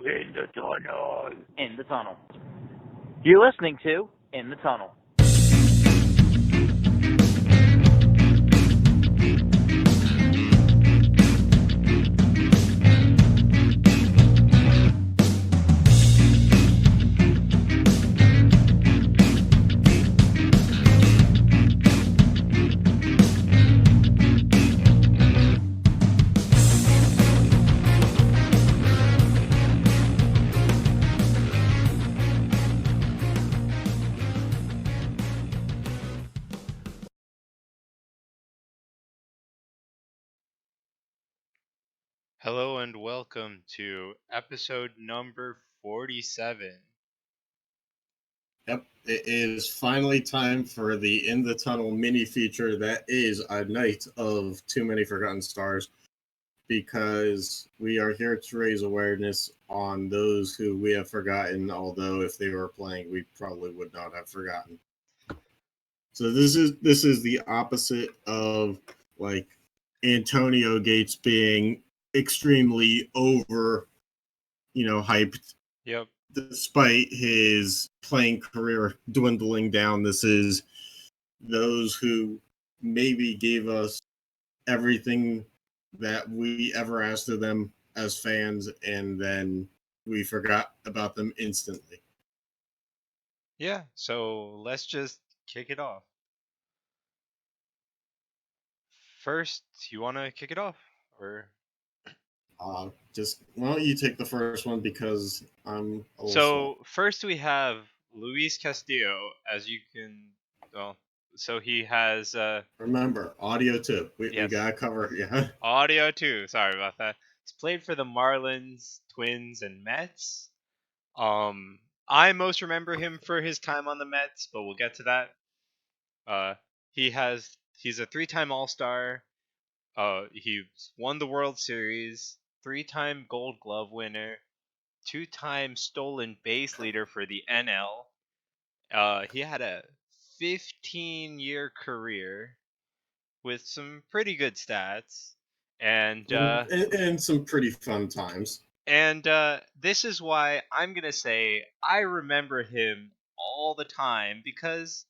In the tunnel. In the Tunnel. You're listening to In the Tunnel. Hello and welcome to episode number 47. Yep, it is finally time for the In the Tunnel mini feature that is A Night of Too Many Forgotten Stars, because we are here to raise awareness on those who we have forgotten, although if they were playing, we probably would not have forgotten. So this is the opposite of like Antonio Gates being extremely over, hyped Yep. despite his playing career dwindling down. This is those who maybe gave us everything that we ever asked of them as fans, and then we forgot about them instantly. Yeah, so let's just kick it off. First, you want to kick it off? Or Why don't you take the first one, because I'm a little slow. So, first we have Luis Castillo, as you can well, so he has Remember, audio too. We yes, gotta cover it, yeah. audio too. Sorry about that. He's played for the Marlins, Twins, and Mets. I most remember him for his time on the Mets, but we'll get to that. Uh, he's a three-time All-Star. He's won the World Series, three-time Gold Glove winner, two-time stolen base leader for the NL. He had a 15-year career with some pretty good stats, and and some pretty fun times. and this is why I'm gonna say I remember him all the time, because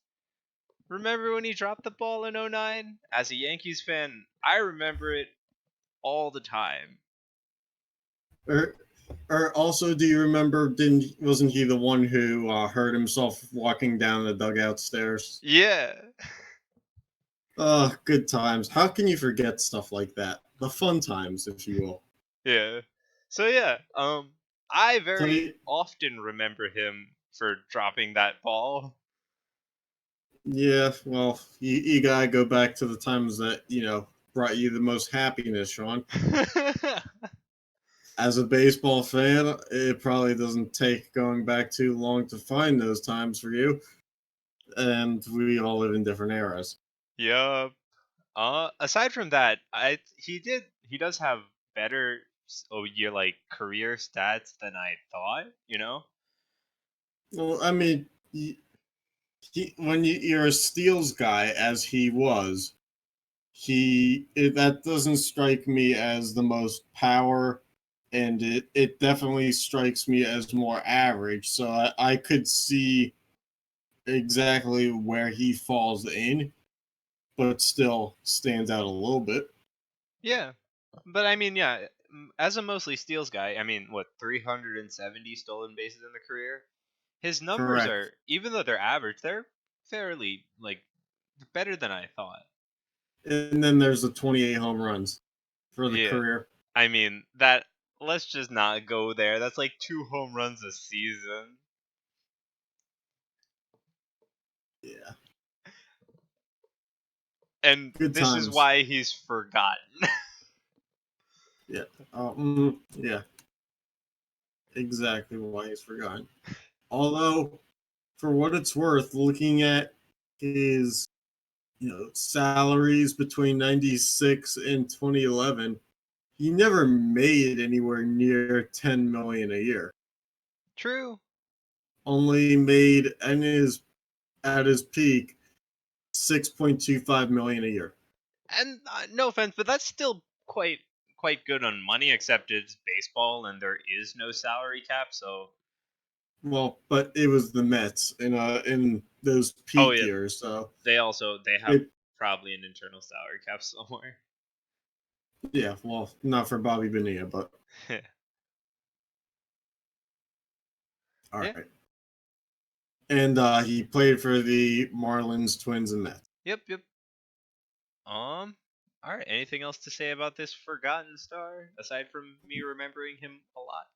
remember when he dropped the ball in 09? As a Yankees fan, I remember it all the time. Or also, do you remember? Wasn't he the one who hurt himself walking down the dugout stairs? Yeah. Oh, good times. How can you forget stuff like that? The fun times, if you will. Yeah. So yeah, I So, very often remember him for dropping that ball. yeah, well, you gotta go back to the times that, brought you the most happiness, Sean. As a baseball fan, it probably doesn't take going back too long to find those times for you. And we all live in different eras. Yup. Aside from that, he does have better year like career stats than I thought. You know. Well, I mean, when you're a steals guy, as he was, that doesn't strike me as the most power, and it definitely strikes me as more average. So I could see exactly where he falls in, but still stands out a little bit. Yeah, but I mean, yeah, as a mostly steals guy, I mean, what 370 stolen bases in the career? His numbers Correct. are, even though they're average, they're fairly like better than I thought. And then there's the 28 home runs for the Yeah, career. I mean that. Let's just not go there. That's like 2 home runs a season. Yeah. And Good this is times. why he's forgotten. Yeah. Yeah. Exactly why he's forgotten. Although, for what it's worth, looking at his salaries between 96 and 2011, he never made anywhere near 10 million a year. True. Only made at his peak 6.25 million a year. And no offense, but that's still quite good on money, except it's baseball and there is no salary cap. So Well, but it was the Mets in those peak yeah. years, so they have it, probably an internal salary cap somewhere. yeah. Well, not for Bobby Bonilla, but all Yeah. right. And he played for the Marlins, Twins, and Mets. Yep. All right. Anything else to say about this forgotten star aside from me remembering him a lot?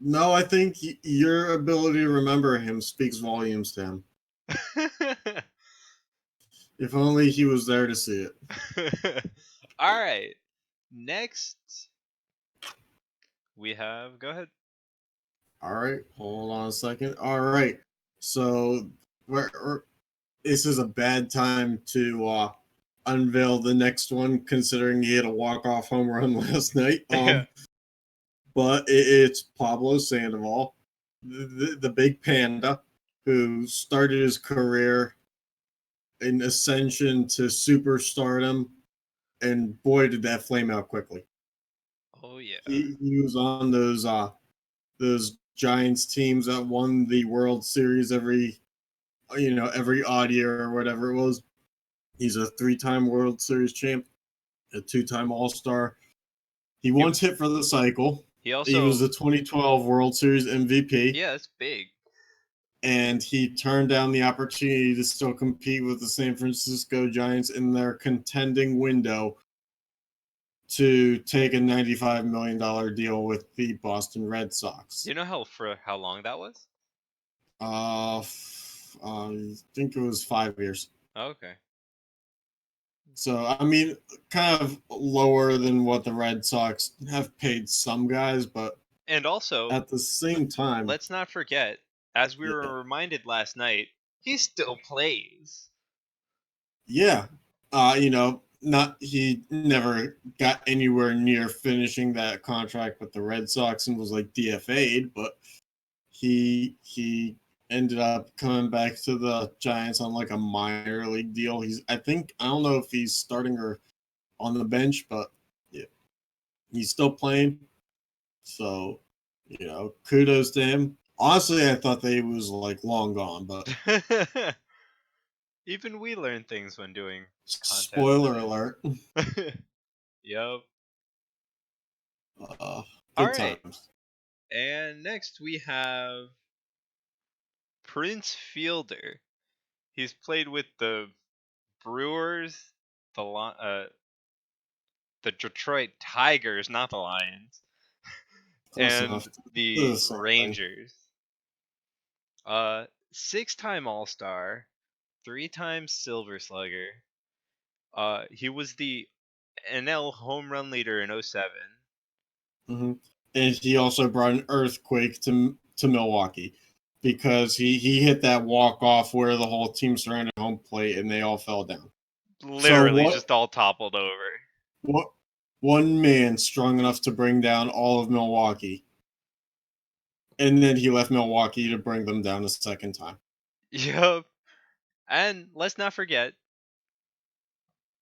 No, I think your ability to remember him speaks volumes to him. If only he was there to see it. All right. Next, we have. Go ahead. All right, hold on a second. All right, so this is a bad time to unveil the next one, considering he had a walk-off home run last night. But it's Pablo Sandoval, the big panda, who started his career in ascension to superstardom, and boy, did that flame out quickly. Oh yeah. He was on those Giants teams that won the World Series every odd year or whatever it was. He's a 3-time World Series champ, a 2-time All-Star. He once hit for the cycle. He He was also. the 2012 World Series MVP. Yeah, it's big. And he turned down the opportunity to still compete with the San Francisco Giants in their contending window to take a $95 million deal with the Boston Red Sox. Do you know for how long that was? I think it was 5 years. Oh, okay. So, I mean, kind of lower than what the Red Sox have paid some guys, but And also, at the same time, let's not forget, as we were reminded last night, he still plays. yeah, he never got anywhere near finishing that contract with the Red Sox and was like DFA'd, but he ended up coming back to the Giants on like a minor league deal. I don't know if he's starting or on the bench, but yeah, he's still playing. So, kudos to him. Honestly, I thought that he was like long gone, but even we learn things when doing spoiler alert. Yup. Good All right. times. And next we have Prince Fielder. He's played with the Brewers, the Detroit Tigers, not the Lions, Close and enough. the Same thing. Rangers. 6-time All-Star, 3-time Silver Slugger. He was the NL home run leader in 07. Mm-hmm. And he also brought an earthquake to Milwaukee because he hit that walk off where the whole team surrounded home plate and they all fell down. Literally, just all toppled over. What one man strong enough to bring down all of Milwaukee, and then he left Milwaukee to bring them down a second time. Yup. And let's not forget,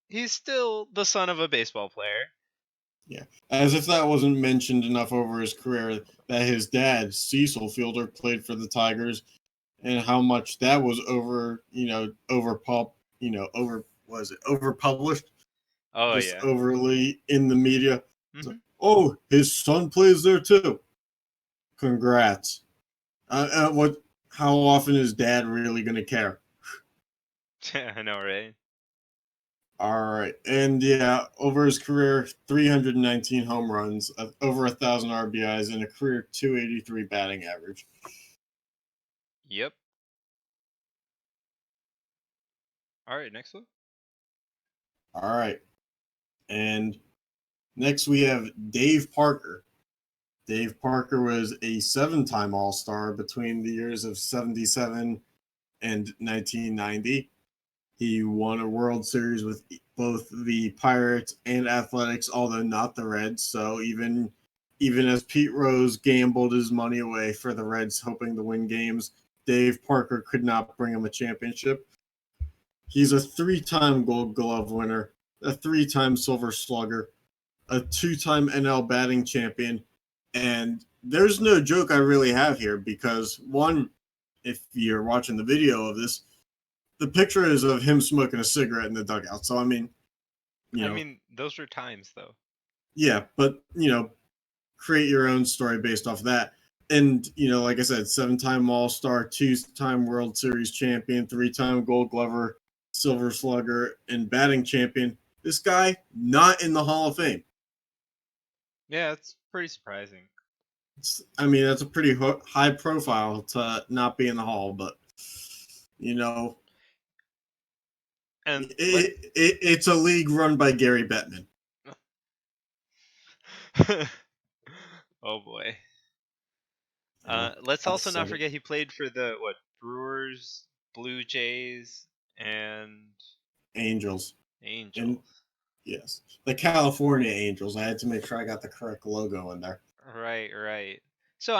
he's still the son of a baseball player. Yeah, as if that wasn't mentioned enough over his career, that his dad, Cecil Fielder, played for the Tigers, and how much that was overpublished. Oh just yeah. overly in the media. Mm-hmm. Oh, his son plays there too. Congrats. How often is dad really going to care? I know, right? All right. And yeah, over his career, 319 home runs, over 1,000 RBIs, and a career 283 batting average. Yep. All right, next one. All right. And next we have Dave Parker. Dave Parker was a 7-time All-Star between the years of 77 and 1990. He won a World Series with both the Pirates and Athletics, although not the Reds. So even as Pete Rose gambled his money away for the Reds, hoping to win games, Dave Parker could not bring him a championship. He's a 3-time Gold Glove winner, a 3-time Silver Slugger, a 2-time NL batting champion. And there's no joke I really have here because, one, if you're watching the video of this, the picture is of him smoking a cigarette in the dugout. So, I mean, those were times, though. yeah, but, create your own story based off of that. And, like I said, 7-time All-Star, 2-time World Series champion, 3-time Gold Glover, Silver Slugger, and batting champion. This guy, not in the Hall of Fame. Yeah, it's pretty surprising. That's a pretty high profile to not be in the Hall, but, And it's a league run by Gary Bettman. oh boy. Let's also not forget he played for the Brewers, Blue Jays, and Angels. And, yes, the California Angels. I had to make sure I got the correct logo in there. Right. So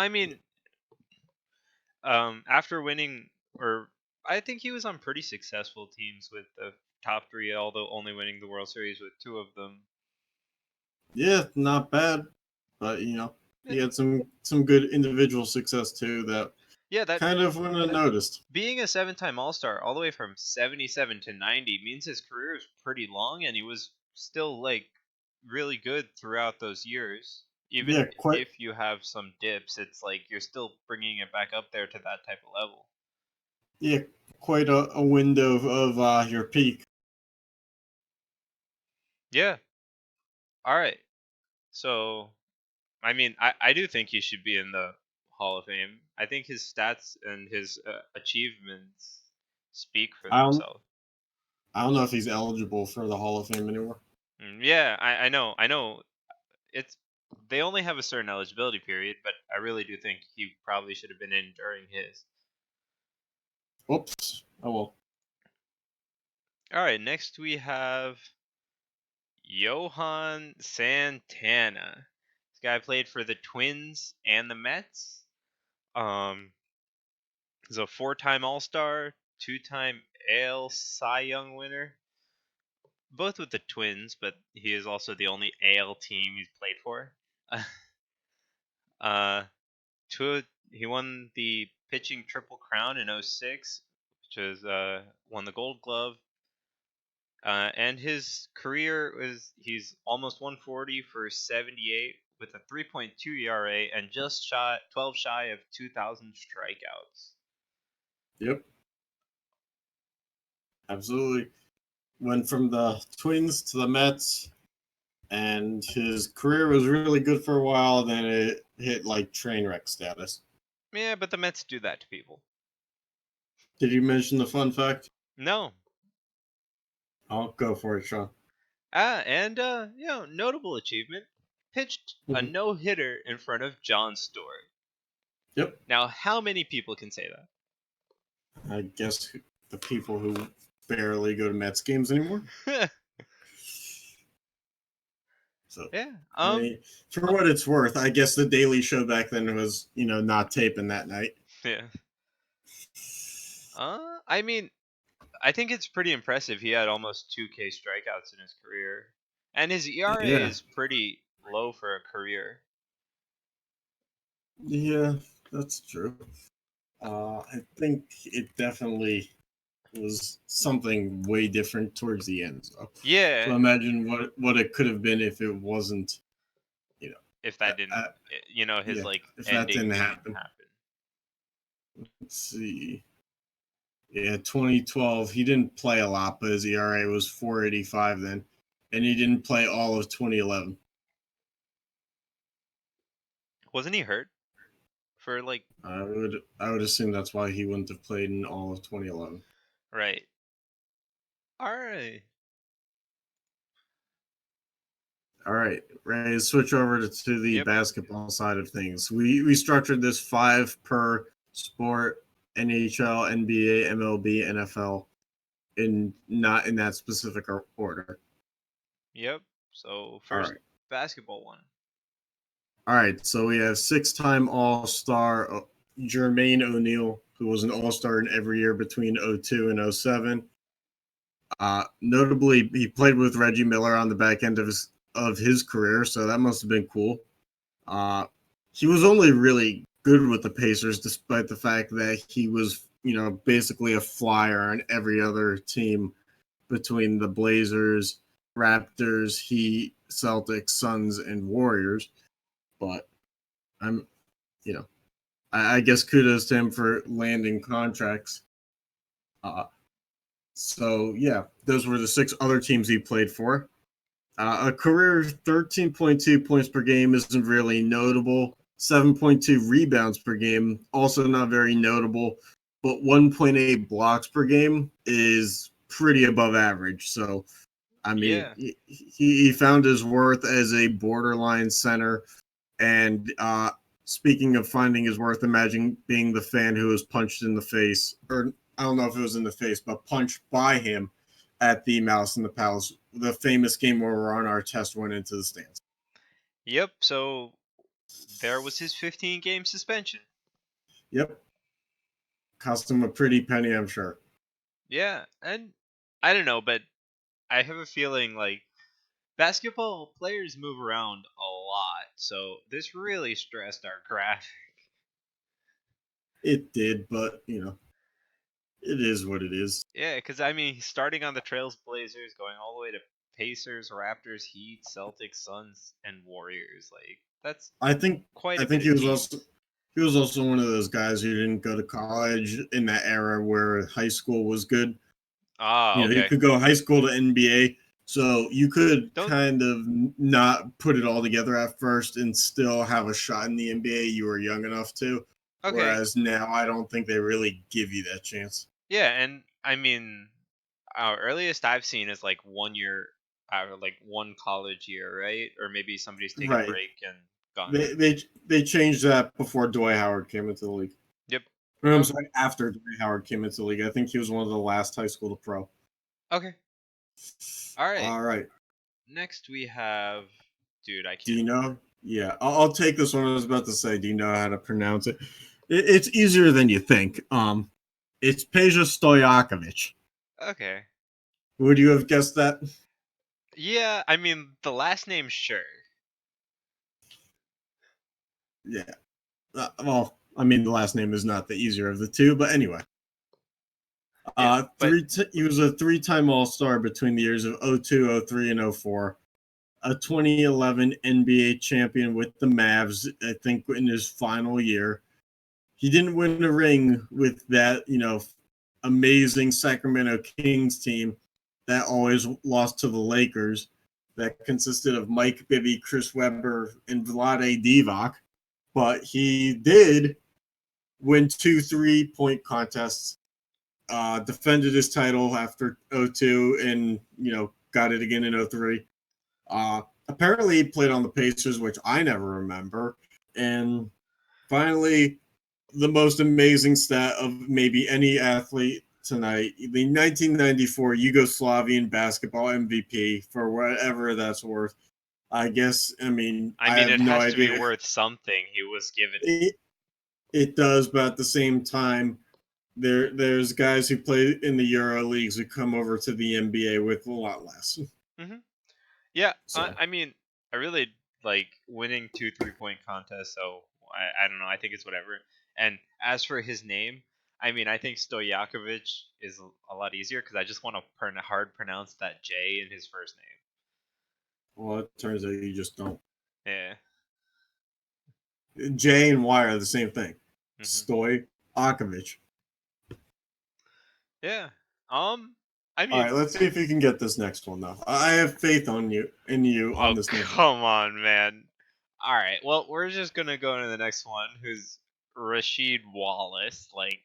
after winning, or I think he was on pretty successful teams with the top 3, although only winning the World Series with 2 of them. Yeah, not bad, but he had some good individual success too that kind of went unnoticed. Being a 7-time All-Star all the way from 77 to 90 means his career is pretty long, and he was still really good throughout those years. Even if you have some dips, it's you're still bringing it back up there to that type of level. Yeah, quite a window of your peak. Yeah. All right. So, I do think he should be in the Hall of Fame. I think his stats and his achievements speak for themselves. I don't know if he's eligible for the Hall of Fame anymore. Yeah, I know. They only have a certain eligibility period, but I really do think he probably should have been in during his. Oops. Oh well. All right, next we have Johan Santana. This guy played for the Twins and the Mets. He's a 4-time All-Star, 2-time AL Cy Young winner. Both with the Twins, but he is also the only AL team he's played for. He won the pitching Triple Crown in 06, which is won the Gold Glove. And his career he's almost 140 for 78 with a 3.2 ERA and just 12 shy of 2,000 strikeouts. Yep. Absolutely. Went from the Twins to the Mets, and his career was really good for a while. Then it hit train wreck status. Yeah, but the Mets do that to people. Did you mention the fun fact? No. I'll go for it, Sean. Notable achievement. Pitched a no-hitter in front of John Stewart. Yep. Now, how many people can say that? I guess the people who barely go to Mets games anymore. So yeah. For what it's worth, I guess the Daily Show back then was, not taping that night. Yeah. I think it's pretty impressive. He had almost 2K strikeouts in his career, and his ERA is pretty low for a career. Yeah, that's true. I think it definitely was something way different towards the end. So. Yeah. So imagine what it could have been if it wasn't, if that didn't, his if that didn't happen. Let's see. Yeah, 2012. He didn't play a lot, but his ERA was 4.85 then, and he didn't play all of 2011. Wasn't he hurt? For I would assume that's why he wouldn't have played in all of 2011. Right. All right. All right, ready to switch over to the basketball side of things. We structured this 5 per sport: NHL, NBA, MLB, NFL, not in that specific order. Yep. So first, basketball one. All right, so we have 6-time All-Star Jermaine O'Neal, who was an All-Star in every year between 2002 and 2007. Notably, he played with Reggie Miller on the back end of his career, so that must have been cool. He was only really good with the Pacers, despite the fact that he was, basically a flyer on every other team between the Blazers, Raptors, Heat, Celtics, Suns, and Warriors. But I'm, you know, I guess kudos to him for landing contracts. So yeah, those were the 6 other teams he played for. A career 13.2 points per game isn't really notable. 7.2 rebounds per game, also not very notable. But 1.8 blocks per game is pretty above average. So, I mean, Yeah. he found his worth as a borderline center. And speaking of finding his worth, imagine being the fan who was punched in the face, or I don't know if it was in the face, but punched by him at the Malice in the Palace, the famous game where Ron Artest went into the stands. Yep. So there was his 15-game suspension. Yep. Cost him a pretty penny, I'm sure. Yeah, and I don't know, but I have a feeling like basketball players move around a lot, so this really stressed our graphic. It did, but, it is what it is. Yeah, because I mean, starting on the Trails Blazers, going all the way to Pacers, Raptors, Heat, Celtics, Suns, and Warriors. Like that's I think quite I a bit think of teams. he was also one of those guys who didn't go to college in that era where high school was good. Ah, You okay. could go high school to NBA, so you could Don't kind of not put it all together at first and still have a shot in the NBA. You were young enough to. okay. Whereas now, I don't think they really give you that chance. Yeah, and I mean, our earliest I've seen is like 1 year, like one college year, right? Or maybe somebody's taken a Right. break and gone. They changed that before Dwight Howard came into the league. Yep. Or, I'm sorry, after Dwight Howard came into the league. I think he was one of the last high school to pro. Okay. All right. All right. Next we have, dude. I Do you can't. know? Yeah, I'll take this one. I was about to say, do you know how to pronounce it? It's easier than you think. It's Peja Stojakovic. Okay. Would you have guessed that? Yeah, I mean the last name, sure. Yeah. Well, I mean, the last name is not the easier of the two, but anyway. Yeah, but He was a 3-time All-Star between the years of 02, 03, and 04. A 2011 NBA champion with the Mavs, I think, in his final year. He didn't win a ring with that, amazing Sacramento Kings team that always lost to the Lakers, that consisted of Mike Bibby, Chris Webber, and Vlade Divac. But he did win 2 3-point contests, defended his title after 02, and, got it again in 03. Apparently, he played on the Pacers, which I never remember. And finally, the most amazing stat of maybe any athlete tonight, the 1994 Yugoslavian basketball MVP, for whatever that's worth. I guess, I it have no has to be idea. worth something. He was given. It does, but at the same time, there's guys who play in the Euro leagues who come over to the NBA with a lot less. Hmm. Yeah, So I mean, I really like winning 2 3-point contests, so I don't know. I think it's whatever. And as for his name, I mean, I think Stojakovic is a lot easier because I just want to hard pronounce that J in his first name. well, it turns out you just don't. Yeah. J and Y are the same thing. Hmm. Stojakovic. Yeah. I All mean, right, let's see if you can get this next one though. I have faith on you on oh this next one. come on, man. All right. Well, we're just gonna go into the next one, who's Rasheed Wallace. Like,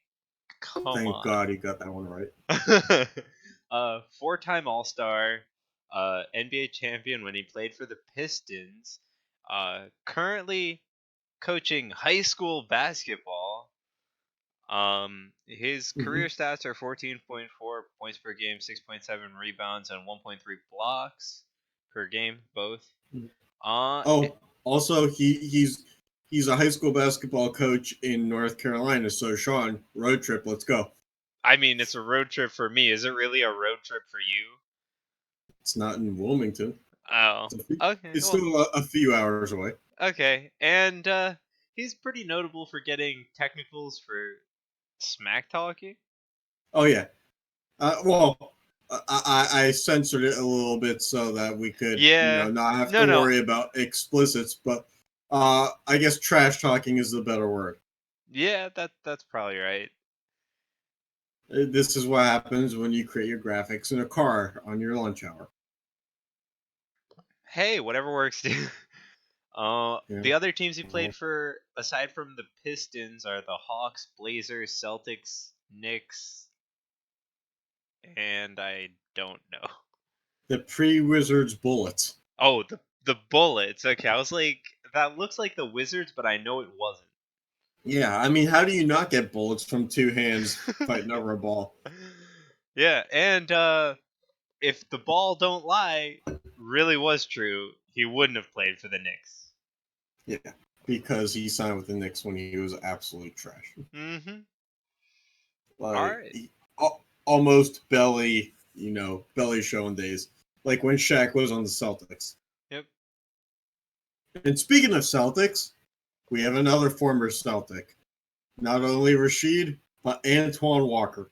come Thank on. God he got that one right. 4-time All-Star, NBA champion when he played for the Pistons. Currently coaching high school basketball. His career stats are 14.4 points per game, 6.7 rebounds, and 1.3 blocks per game, both. Also he's a high school basketball coach in North Carolina. So Sean, road trip, let's go. I mean, it's a road trip for me. Is it really a road trip for you? It's not in Wilmington. Oh, okay. It's Well, still a few hours away. okay. And he's pretty notable for getting technicals for smack talking. Oh yeah. Well, I censored it a little bit so that we could, Yeah. not have No, to no. worry about explicits. But I guess trash talking is the better word. Yeah, that's probably right. This is what happens when you create your graphics in a car on your lunch hour. Hey, whatever works, dude. Yeah. The other teams he Well, played for, aside from the Pistons, are the Hawks, Blazers, Celtics, Knicks, and I don't know. the pre-Wizards Bullets. Oh, the Bullets. Okay, I was like, that looks like the Wizards, but I know it wasn't. Yeah, I mean, how do you not get bullets from two hands fighting over a ball? Yeah, and if the ball don't lie really was true, he wouldn't have played for the Knicks. Yeah, because he signed with the Knicks when he was absolute trash. Mm-hmm. All Like right. almost belly showing days, like when Shaq was on the Celtics. Yep. And speaking of Celtics, we have another former Celtic, not only Rashid but Antoine Walker,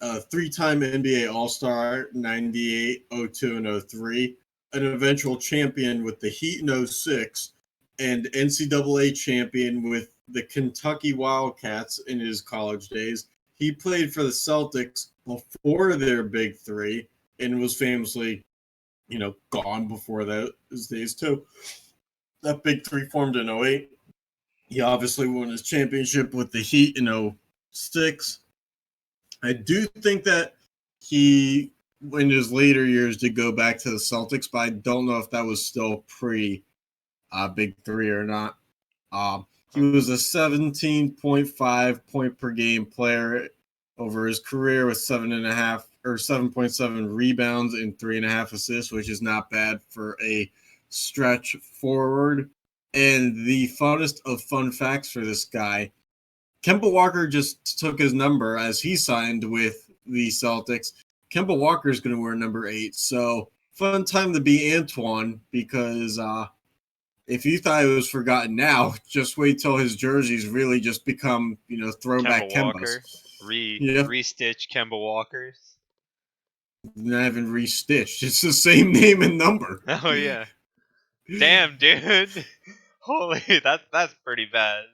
a three-time NBA All-Star, 98, 02, and 03, an eventual champion with the Heat in 06, and NCAA champion with the Kentucky Wildcats in his college days. He played for the Celtics before their big three and was famously, gone before those days too. That big three formed in 08. He obviously won his championship with the Heat in 06. I do think that he, in his later years, did go back to the Celtics, but I don't know if that was still pre Big Three or not. He was a 17.5 point per game player over his career with 7.7 rebounds and 3.5 assists, which is not bad for a stretch forward. And the funnest of fun facts for this guy, Kemba Walker just took his number as he signed with the Celtics. Kemba Walker is going to wear number 8. So fun time to be Antoine, because if you thought it was forgotten now, just wait till his jerseys really just become, throwback Kemba Walker. Kembas. Yeah, Restitch Kemba Walkers. not even restitched. It's the same name and number. Oh yeah. Damn, dude. Holy, that's pretty bad.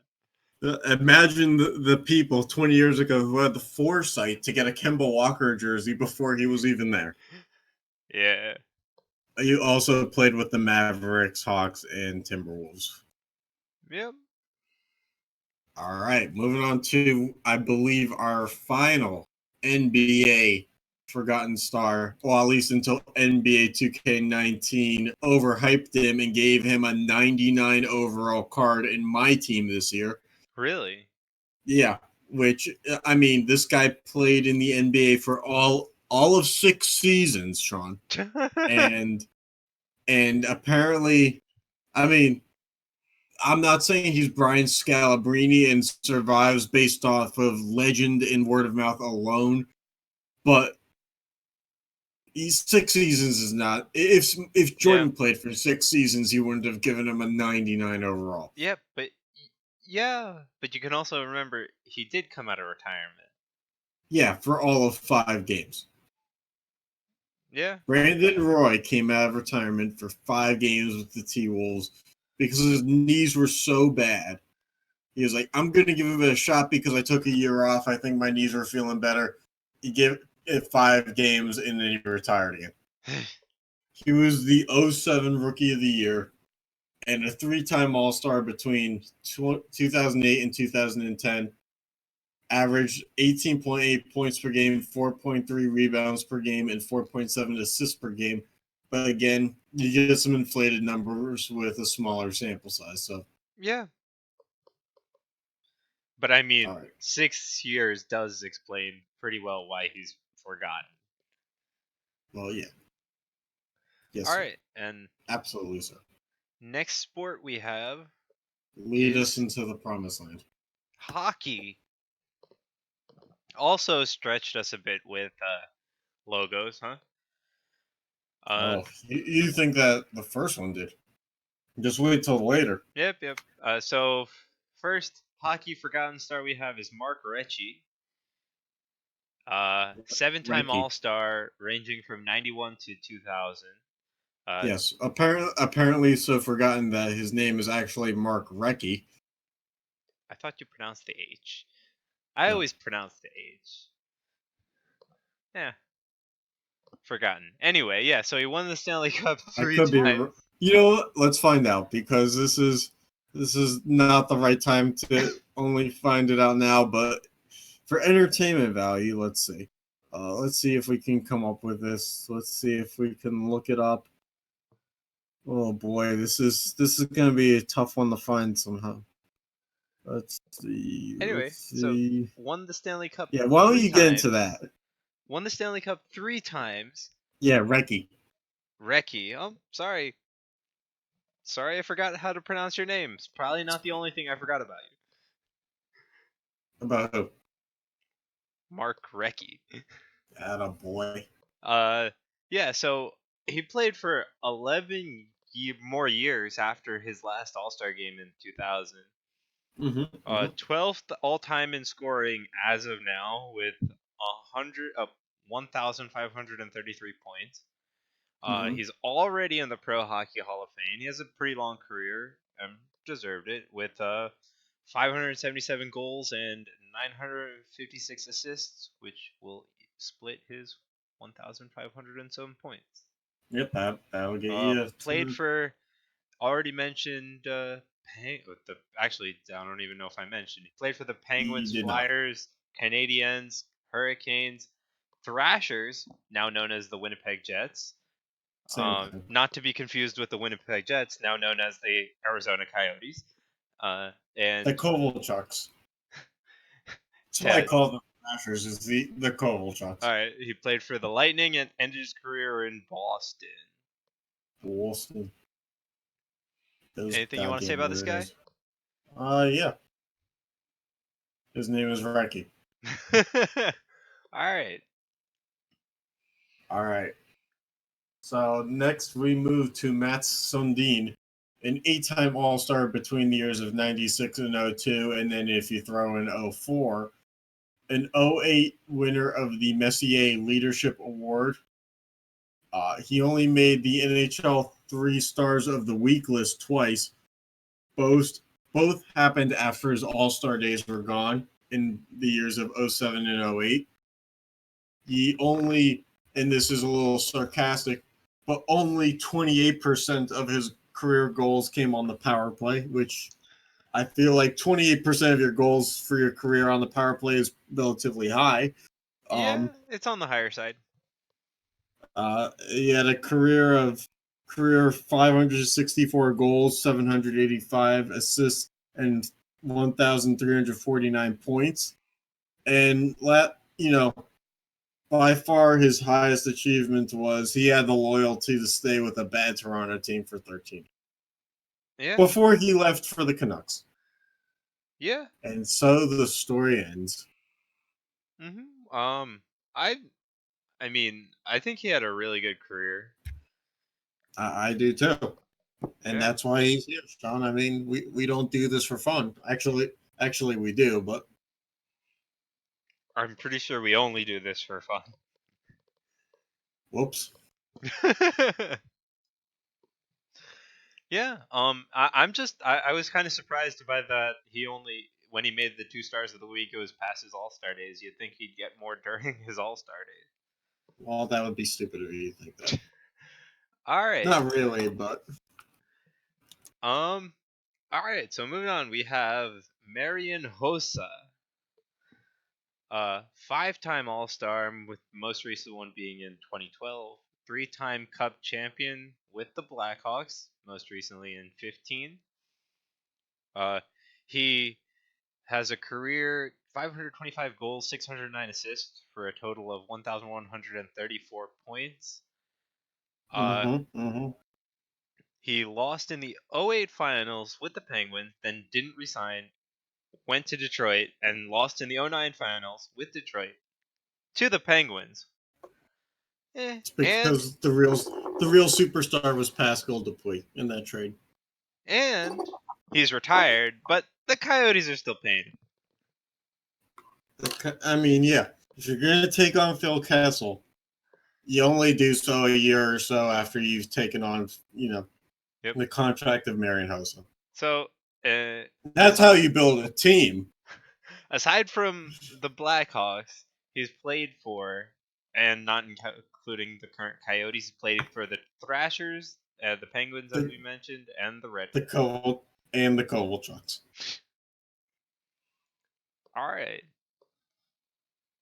Imagine the people 20 years ago who had the foresight to get a Kemba Walker jersey before he was even there. Yeah. You also played with the Mavericks, Hawks, and Timberwolves. Yep. All right, moving on to, I believe, our final NBA forgotten star. Well, at least until NBA 2K19 overhyped him and gave him a 99 overall card in my team this year. Really? Yeah, which, I mean, this guy played in the NBA for all of 6 seasons, Sean. And apparently, I mean, I'm not saying he's Brian Scalabrine and survives based off of legend and word of mouth alone, but he's 6 seasons is not. If Jordan played for 6 seasons, he wouldn't have given him a 99 overall. Yeah, but you can also remember he did come out of retirement. Yeah, for all of 5 games. Yeah. Brandon Roy came out of retirement for 5 games with the T-Wolves because his knees were so bad. He was like, I'm going to give it a shot because I took a year off. I think my knees were feeling better. He gave it 5 games and then he retired again. He was the 07 Rookie of the Year and a 3-time All-Star between 2008 and 2010. Averaged 18.8 points per game, 4.3 rebounds per game, and 4.7 assists per game. But again, you get some inflated numbers with a smaller sample size. So yeah. But I mean, right. 6 years does explain pretty well why he's forgotten. Well, yeah. Yes. All sir. right, and absolutely, sir. Next sport we have lead us into the promised land. Hockey. Also stretched us a bit with logos, huh? Oh, you think that the first one did? Just wait till later. Yep. So first hockey forgotten star we have is Mark Recchi. 7-time Recchi. All-Star, ranging from 91 to 2000. Yes, apparently so forgotten that his name is actually Mark Recchi. I thought you pronounced the H. I No. always pronounce the H. Yeah, forgotten. Anyway, yeah. So he won the Stanley Cup I three could be. times. You know what? Let's find out because this is not the right time to only find it out now. But for entertainment value, let's see. Let's see if we can come up with this. Let's see if we can look it up. Oh boy, this is gonna be a tough one to find somehow. Let's see. Anyway, Let's so see. won the Stanley Cup Yeah, why don't three you get into times. that? Won the Stanley Cup 3 times. Yeah, Recchi. Recchi. Oh, sorry. Sorry, I forgot how to pronounce your name. It's probably not the only thing I forgot about you. About who? Mark Recchi. Atta boy. Yeah. So he played for 11 more years after his last All-Star game in 2000. Mm-hmm. 12th all-time in scoring as of now with 1,533 points. Mm-hmm. He's already in the Pro Hockey Hall of Fame. He has a pretty long career and deserved it with 577 goals and 956 assists, which will split his 1,500 and some points. Yep, that'll get you Played to. for already mentioned actually I don't even know if I mentioned. He played for the You Penguins, did not. Flyers, Canadiens, Hurricanes, Thrashers, now known as the Winnipeg Jets. Same thing. Not to be confused with the Winnipeg Jets, now known as the Arizona Coyotes. The And Kovalchuks. That's what I yeah, call the Thrashers. Is the Kovalchuks. all right. He played for the Lightning and ended his career in Boston. Boston. Those Anything you want to say goddamn about this guy? Raiders. Yeah. His name is Recchi. All right. All right. So next we move to Mats Sundin, an 8-time All-Star between the years of 96 and 02, and then if you throw in 04, an 08 winner of the Messier Leadership Award. He only made the NHL 3 Stars of the Week list twice. Both happened after his All-Star days were gone in the years of 07 and 08. He only, and this is a little sarcastic, but only 28% of his career goals came on the power play, which I feel like 28% of your goals for your career on the power play is relatively high. Yeah, it's on the higher side. He had a career 564 goals, 785 assists, and 1,349 points. And by far his highest achievement was he had the loyalty to stay with a bad Toronto team for 13 Yeah. before he left for the Canucks. Yeah. And so the story ends. Mhm. I mean, I think he had a really good career. I do too. And Yeah. that's why he's here, Sean. I mean, we don't do this for fun. Actually we do, but I'm pretty sure we only do this for fun. whoops. Yeah. I was kind of surprised by that. He only when he made the 2 stars of the week, it was past his All Star days. You'd think he'd get more during his All Star days. Well, that would be stupid of you to think that. All right. Not really, but All right. So moving on, we have Marian Hossa, 5-time All Star, with the most recent one being in 2012. 3-time Cup champion with the Blackhawks, most recently in 15. Uh, he has a career 525 goals, 609 assists for a total of 1,134 points. He lost in the 08 finals with the Penguins, then didn't resign went to Detroit and lost in the 09 finals with Detroit to the Penguins. It's And because the real superstar was Pascal Dupuis in that trade. he's retired, but the Coyotes are still paying him. I mean, yeah, if you're going to take on Phil Kessel, you only do so a year or so after you've taken on, Yep. the contract of Marian Hossa. So That's how you build a team. aside from the Blackhawks, he's played for, and not including the current Coyotes, he's played for the Thrashers, the Penguins, as we mentioned, and the Red. The Kovalchuks. All right.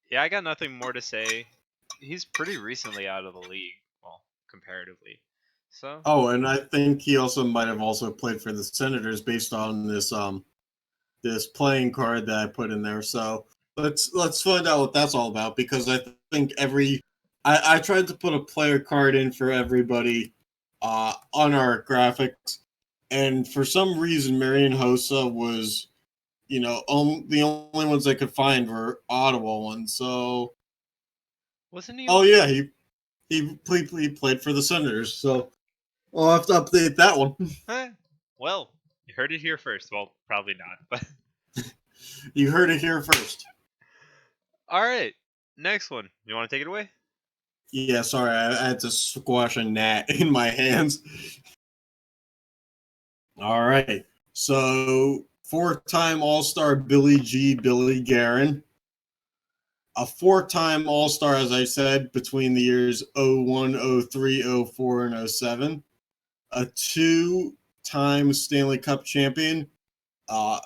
Yeah, I got nothing more to say. He's pretty recently out of the league, well, comparatively. So. Oh, and I think he also might have also played for the Senators based on this playing card that I put in there. So let's find out what that's all about, because I think I tried to put a player card in for everybody on our graphics, and for some reason Marian Hossa was the only ones I could find were Ottawa ones. So Wasn't he? Oh yeah, he played for the Senators. So I'll have to update that one. Well, you heard it here first. Well, probably not, but You heard it here first. all right. Next one. You want to take it away? Yeah, sorry, I had to squash a gnat in my hands. All right. So, four-time All-Star Billy Guerin. A four-time All-Star, as I said, between the years 01, 03, 04, and 07. A two-time Stanley Cup champion,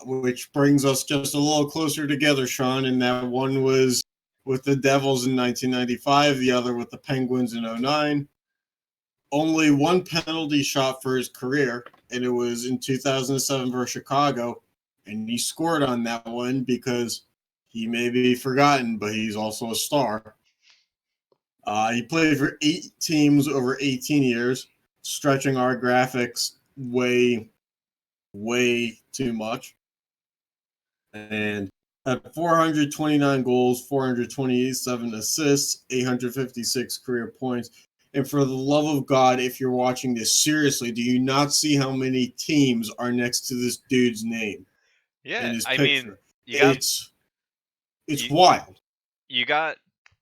which brings us just a little closer together, Sean, and that one was with the Devils in 1995, the other with the Penguins in 09. Only one penalty shot for his career, and it was in 2007 versus Chicago, and he scored on that one because he may be forgotten, but he's also a star. He played for 8 teams over 18 years, stretching our graphics way, way too much. And had 429 goals, 427 assists, 856 career points. And for the love of God, if you're watching this, seriously, do you not see how many teams are next to this dude's name? Yeah, In his I picture? mean, It's wild. You got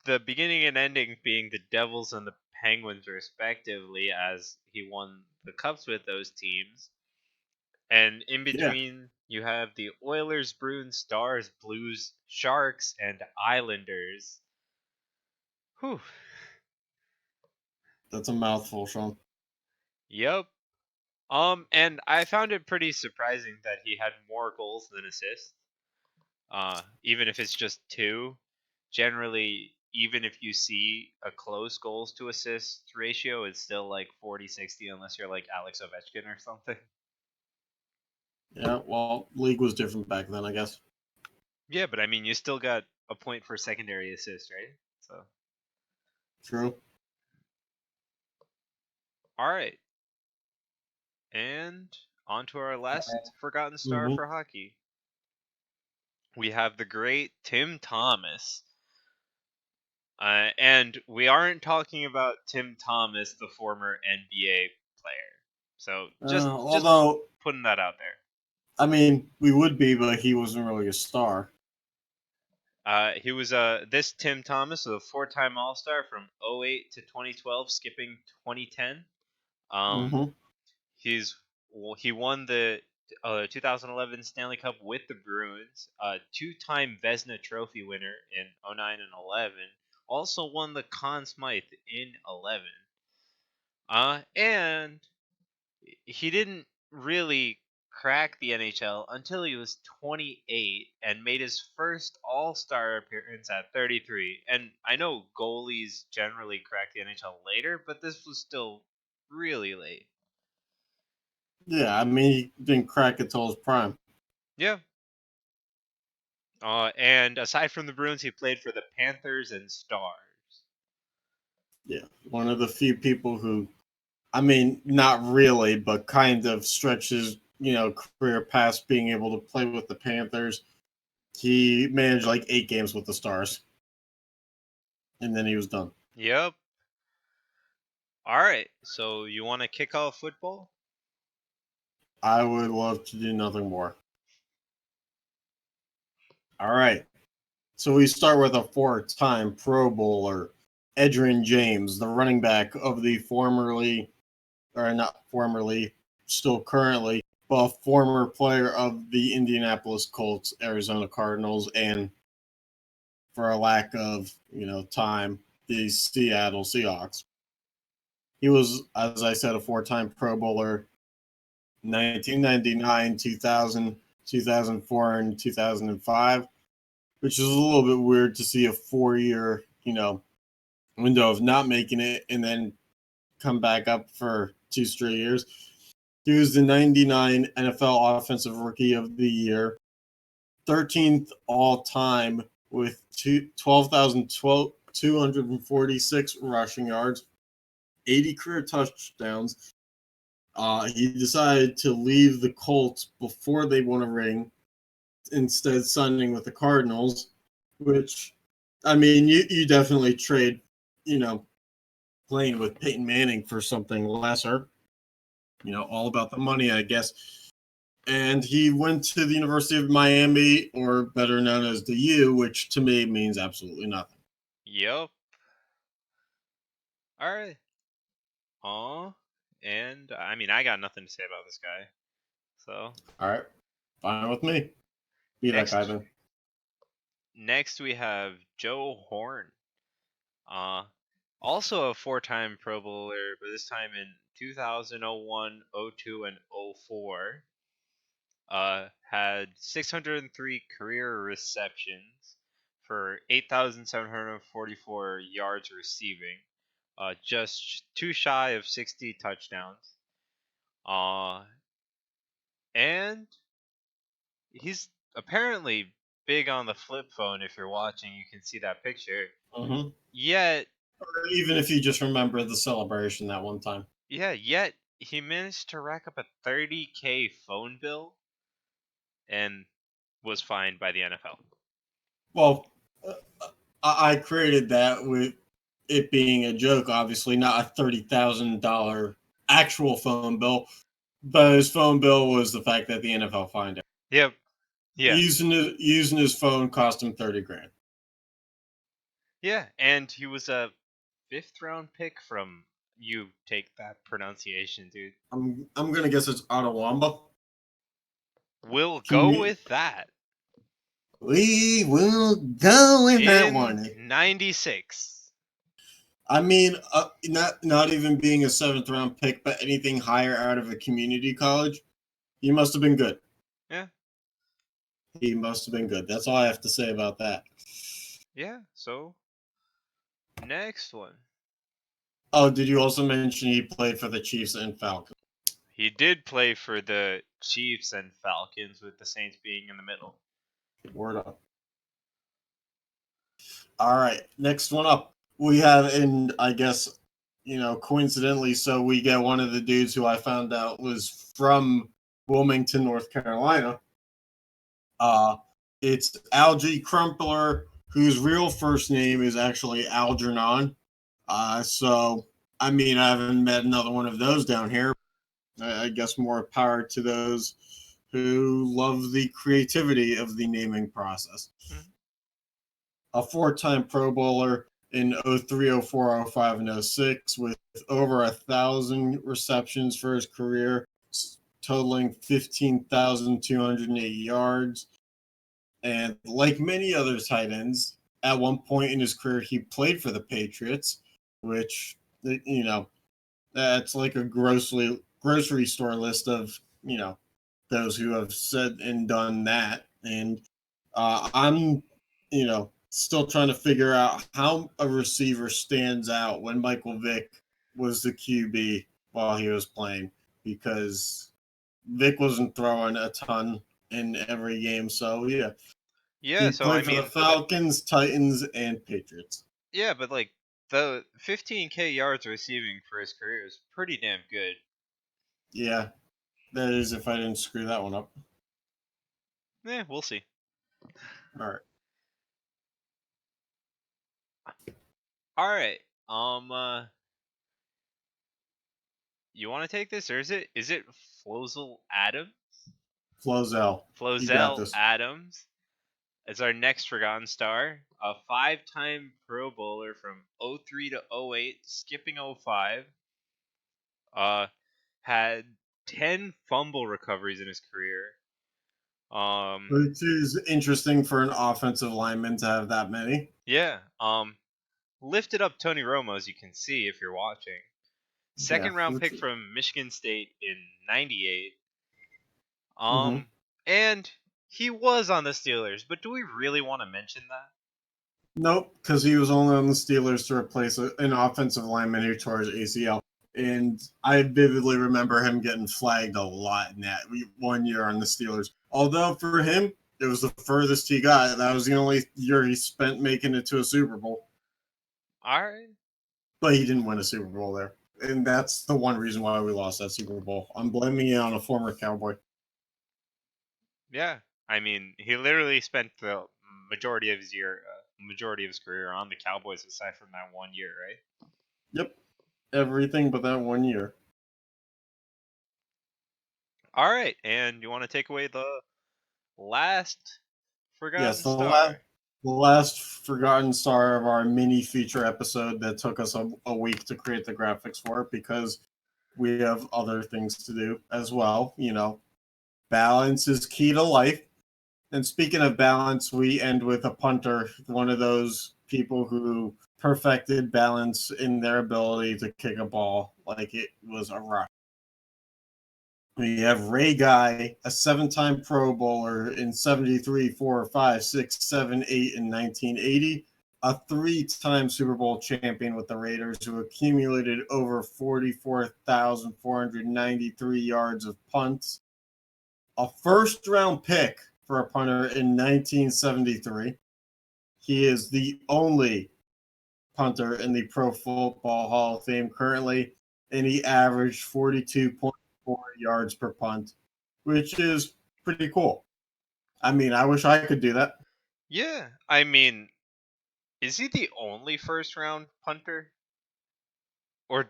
the beginning and ending being the Devils and the Penguins, respectively, as he won the cups with those teams. And in between, you have the Oilers, Bruins, Stars, Blues, Sharks, and Islanders. Whew. That's a mouthful, Sean. Yep. And I found it pretty surprising that he had more goals than assists. Even if it's just 2. Generally, even if you see a close goals to assists ratio, it's still like 40-60 unless you're like Alex Ovechkin or something. Yeah, well, league was different back then, I guess. Yeah, but I mean, you still got a point for secondary assist, right? So. True. All right. And on to our last forgotten star for hockey. We have the great Tim Thomas. And we aren't talking about Tim Thomas, the former NBA player. So just putting that out there. I mean, we would be, but he wasn't really a star. He was this Tim Thomas was a 4-time All-Star from 08 to 2012, skipping 2010. He won the 2011 Stanley Cup with the Bruins, 2-time Vezina Trophy winner in 09 and 11. Also won the Conn Smythe in 11. And he didn't really crack the NHL until he was 28 and made his first All-Star appearance at 33. And I know goalies generally crack the NHL later, but this was still really late. Yeah, I mean, he didn't crack it till his prime. Yeah. And aside from the Bruins, he played for the Panthers and Stars. Yeah, one of the few people who, I mean, not really, but kind of stretches, career past being able to play with the Panthers He managed like 8 games with the Stars, and then he was done. Yep. All right. So you want to kick off football? I would love to do nothing more. All right. So we start with a 4-time Pro Bowler, Edgerrin James, the running back of the still currently, but former player of the Indianapolis Colts, Arizona Cardinals, and for a lack of, time, the Seattle Seahawks. He was, as I said, a 4-time Pro Bowler, 1999, 2000, 2004, and 2005, which is a little bit weird to see a 4-year, window of not making it and then come back up for 2 straight years. He was the 99 NFL Offensive Rookie of the Year, 13th all time with 12,246 rushing yards, 80 career touchdowns. He decided to leave the Colts before they won a ring, instead signing with the Cardinals, which, I mean, you definitely trade, playing with Peyton Manning for something lesser. All about the money, I guess. And he went to the University of Miami, or better known as the U, which to me means absolutely nothing. Yep. All right. And I mean, I got nothing to say about this guy. So All right, fine with me. Be that next, guy then. next we have Joe Horn. Also a 4-time Pro Bowler, but this time in 2000, 01, 02, and 04. Had 603 career receptions for 8,744 yards receiving. Just too shy of 60 touchdowns. And he's apparently big on the flip phone. If you're watching, you can see that picture. Mm-hmm. Yet, Or even if you just remember the celebration that one time. yet he managed to rack up a 30K phone bill and was fined by the NFL. Well, I created that with it being a joke, obviously, not a $30,000 actual phone bill, but his phone bill was the fact that the NFL fined him. Yep. Yeah. Using his phone cost him $30,000. Yeah, and he was a 5th-round pick from, you take that pronunciation, dude. I'm gonna guess it's Ottawamba. We'll go with that. We will go with that In one. 96. I mean, not even being a 7th-round pick, but anything higher out of a community college, he must have been good. Yeah. He must have been good. That's all I have to say about that. Yeah, so next one. Oh, did you also mention he played for the Chiefs and Falcons? He did play for the Chiefs and Falcons, with the Saints being in the middle. Word up. All right, next one up. We have, and I guess, coincidentally, so we get one of the dudes who I found out was from Wilmington, North Carolina. It's Algie Crumpler, whose real first name is actually Algernon. So, I mean, I haven't met another one of those down here. I guess more power to those who love the creativity of the naming process. Mhm. A 4-time Pro Bowler in 03, 04, 05, and 06 with over 1,000 receptions for his career, totaling 15,280 yards. And like many other tight ends, at one point in his career, he played for the Patriots, which, that's like a grocery store list of, those who have said and done that. And I'm, still trying to figure out how a receiver stands out when Michael Vick was the QB while he was playing, because Vick wasn't throwing a ton in every game. So, yeah. Yeah, He so I played for the mean, Falcons, Titans, and Patriots. yeah, but like the 15K yards receiving for his career is pretty damn good. Yeah, that is if I didn't screw that one up. Yeah, we'll see. All right. All right. You want to take this, or is it Flozell Adams? Flozell. You got Flozell this. Adams is our next Forgotten Star, a 5-time Pro Bowler from 03 to 08, skipping 05. Had 10 fumble recoveries in his career. Which is interesting for an offensive lineman to have that many. Yeah. Lifted up Tony Romo, as you can see if you're watching. Second round pick from Michigan State in '98. And he was on the Steelers, but do we really want to mention that? Nope, because he was only on the Steelers to replace an offensive lineman who tore his ACL. And I vividly remember him getting flagged a lot in that 1 year on the Steelers. Although for him, it was the furthest he got. That was the only year he spent making it to a Super Bowl. All right. But he didn't win a Super Bowl there. And that's the one reason why we lost that Super Bowl. I'm blaming it on a former Cowboy. Yeah. I mean, he literally spent the majority of his career on the Cowboys aside from that 1 year, right? Yep. Everything but that 1 year. All right. And you want to take away the last Forgotten Yes, Star? the last Forgotten Star of our mini feature episode that took us a week to create the graphics for it because we have other things to do as well. You know, balance is key to life. And speaking of balance, we end with a punter, one of those people who perfected balance in their ability to kick a ball like it was a rock. We have Ray Guy, a 7-time Pro Bowler in 73, 4, 5, 6, 7, 8, and 1980. A 3-time Super Bowl champion with the Raiders who accumulated over 44,493 yards of punts. A first-round pick for a punter in 1973. He is the only punter in the Pro Football Hall of Fame currently, and he averaged 42.4 yards per punt, which is pretty cool. I mean, I wish I could do that. Yeah. I mean, is he the only first round punter? Or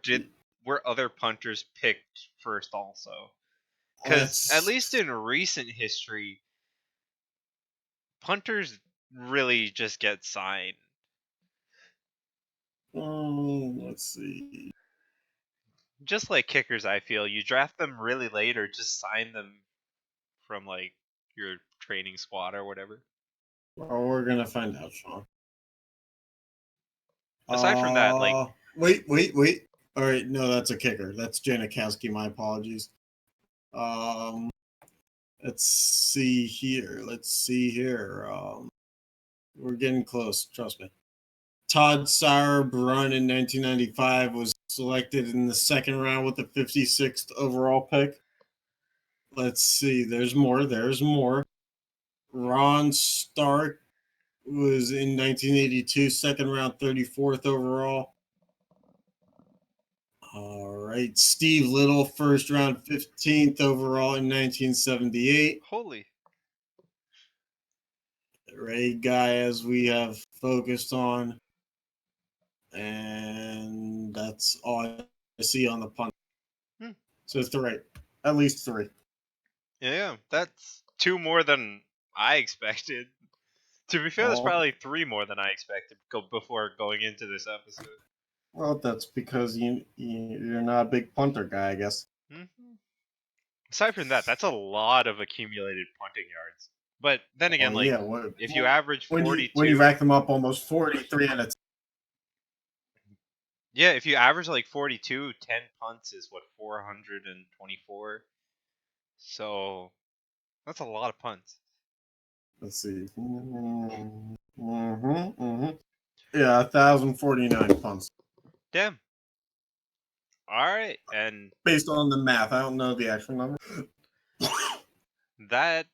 were other punters picked first also? Because at least in recent history, punters really just get signed. Let's see. Just like kickers, I feel you draft them really late or just sign them from like your training squad or whatever. Well, we're gonna find out, Sean. Aside from that, like wait. All right, no, that's a kicker. That's Janikowski. My apologies. Let's see here. We're getting close. Trust me. Todd Sauerbrunn in 1995 was selected in the second round with the 56th overall pick. Let's see. There's more. Ron Stark was in 1982, second round, 34th overall. All right. Steve Little, first round, 15th overall in 1978. holy. Ray Guy, as we have focused on. And that's all I see on the punt. So 3. At least 3. Yeah, that's 2 more than I expected. To be fair, that's probably 3 more than I expected before going into this episode. Well, that's because you're not a big punter guy, I guess. Mm-hmm. Aside from that, that's a lot of accumulated punting yards. But then again, if you average 42, when you rack them up, almost 43 at a time. Yeah, if you average like 42, 10 punts is what 424. So that's a lot of punts. Let's see. Yeah, 1,049 punts. Damn. All right, and based on the math, I don't know the actual number. that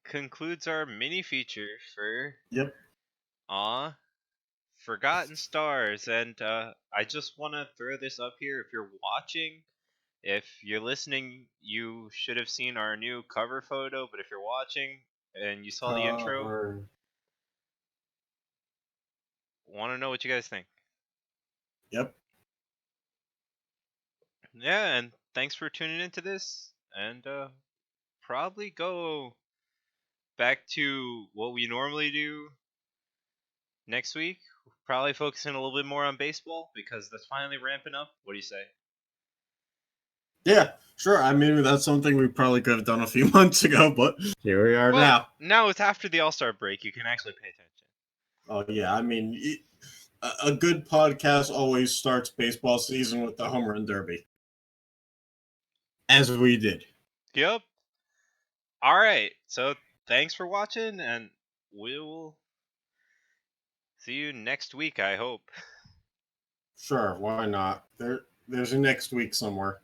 concludes our mini feature for Forgotten Stars. And I just want to throw this up here. If you're watching, if you're listening, you should have seen our new cover photo. But if you're watching and you saw the intro, want to know what you guys think. Yep. Yeah, and thanks for tuning into this. And probably go back to what we normally do next week. Probably focusing a little bit more on baseball because that's finally ramping up. What do you say? Yeah, sure. I mean, that's something we probably could have done a few months ago, but here we are now. Now it's after the All-Star break. You can actually pay attention. Oh, yeah. I mean, a good podcast always starts baseball season with the home run derby. As we did. Yep. All right. So thanks for watching, and we'll see you next week, I hope. Sure, why not? There's a next week somewhere.